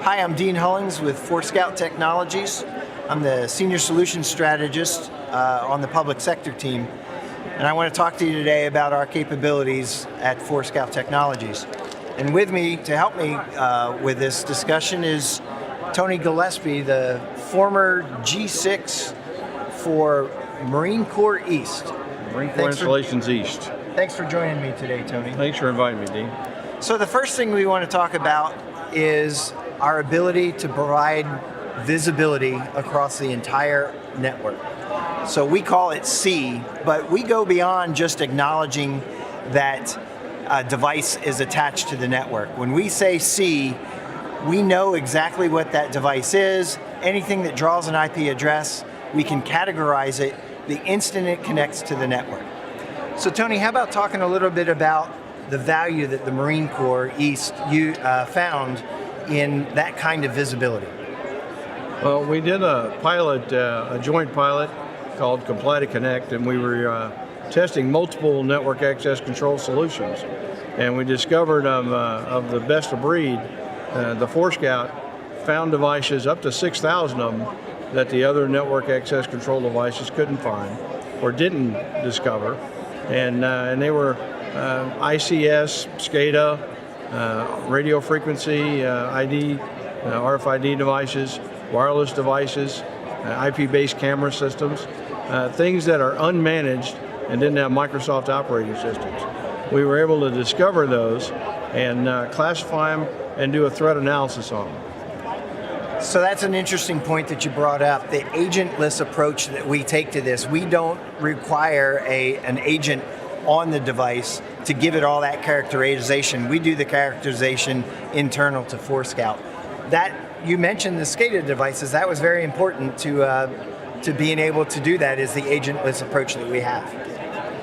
Hi, I'm Dean Hullings with Forescout Technologies. I'm the Senior Solutions Strategist on the public sector team. And I want to talk to you today about our capabilities at Forescout Technologies. And with me, to help me with this discussion, is Tony Gillespie, the former G6 for Marine Corps East. Marine Corps Installations East. Thanks for joining me today, Tony. Thanks for inviting me, Dean. So the first thing we want to talk about is our ability to provide visibility across the entire network. So we call it C, but we go beyond just acknowledging that a device is attached to the network. When we say C, we know exactly what that device is. Anything that draws an IP address, we can categorize it the instant it connects to the network. So Tony, how about talking a little bit about the value that the Marine Corps East found in that kind of visibility? Well, we did a pilot, a joint pilot called Comply to Connect, and we were testing multiple network access control solutions. And we discovered of the best of breed, the Forescout found devices, up to 6,000 of them, that the other network access control devices couldn't find or didn't discover. And they were ICS, SCADA, radio frequency, ID, RFID devices, wireless devices, IP-based camera systems, things that are unmanaged and didn't have Microsoft operating systems. We were able to discover those and classify them and do a threat analysis on them. So that's an interesting point that you brought up, the agentless approach that we take to this. We don't require an agent on the device to give it all that characterization. We do the characterization internal to Forescout. That, you mentioned the SCADA devices, that was very important to being able to do that, is the agentless approach that we have.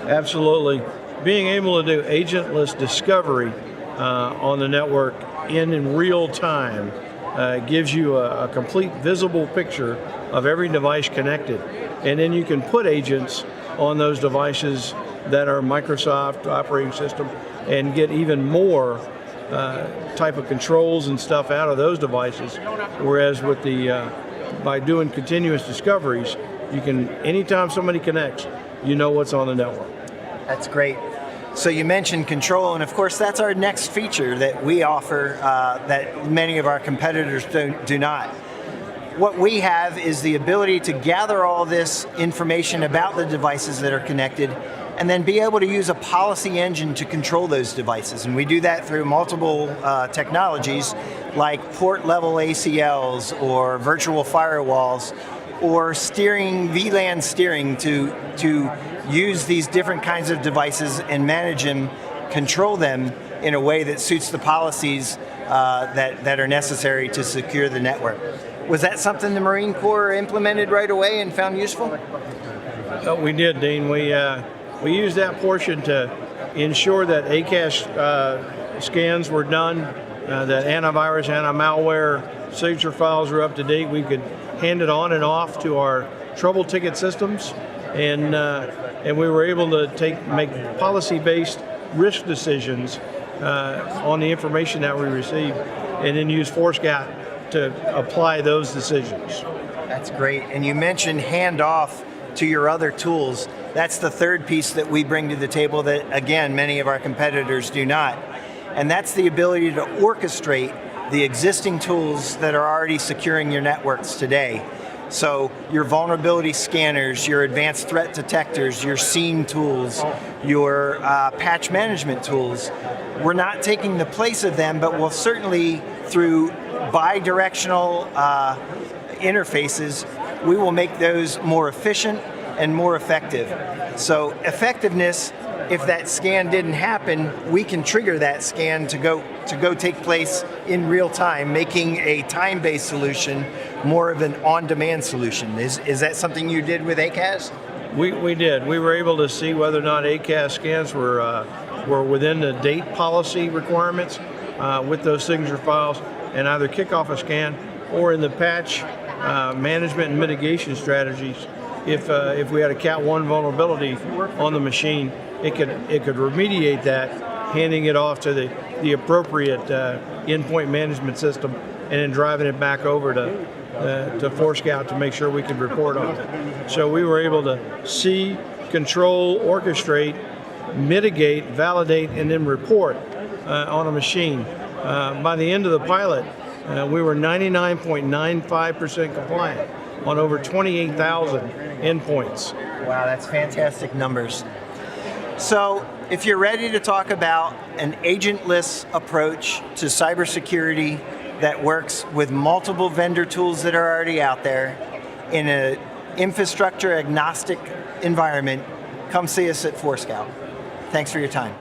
Absolutely. Being able to do agentless discovery on the network in real time gives you a complete visible picture of every device connected. And then you can put agents on those devices that are Microsoft operating system and get even more type of controls and stuff out of those devices. Whereas with by doing continuous discoveries, you can, anytime somebody connects, you know what's on the network. That's great. So you mentioned control, and of course that's our next feature that we offer that many of our competitors do not. What we have is the ability to gather all this information about the devices that are connected and then be able to use a policy engine to control those devices. And we do that through multiple technologies like port level ACLs or virtual firewalls or VLAN steering to use these different kinds of devices and manage them, control them in a way that suits the policies that are necessary to secure the network. Was that something the Marine Corps implemented right away and found useful? We did, Dean. We used that portion to ensure that ACAS scans were done, that antivirus, anti-malware signature files were up to date. We could hand it on and off to our trouble ticket systems, and we were able to make policy-based risk decisions on the information that we received, and then use Forescout to apply those decisions. That's great. And you mentioned handoff to your other tools. That's the third piece that we bring to the table that, again, many of our competitors do not. And that's the ability to orchestrate the existing tools that are already securing your networks today. So your vulnerability scanners, your advanced threat detectors, your SIEM tools, your patch management tools. We're not taking the place of them, but we'll certainly, through bi-directional interfaces, we will make those more efficient and more effective. So effectiveness, if that scan didn't happen, we can trigger that scan to go take place in real time, making a time-based solution more of an on-demand solution. Is that something you did with ACAS? We did. We were able to see whether or not ACAS scans were within the date policy requirements with those signature files, and either kick off a scan or in the patch management and mitigation strategies. If we had a Cat 1 vulnerability on the machine, it could remediate that handing it off to the appropriate endpoint management system, and then driving it back over to Forescout to make sure we could report on it. So we were able to see, control, orchestrate, mitigate, validate, and then report on a machine. By the end of the pilot, we were 99.95% compliant on over 28,000 endpoints. Wow, that's fantastic numbers. So if you're ready to talk about an agentless approach to cybersecurity that works with multiple vendor tools that are already out there in an infrastructure agnostic environment, come see us at Forescout. Thanks for your time.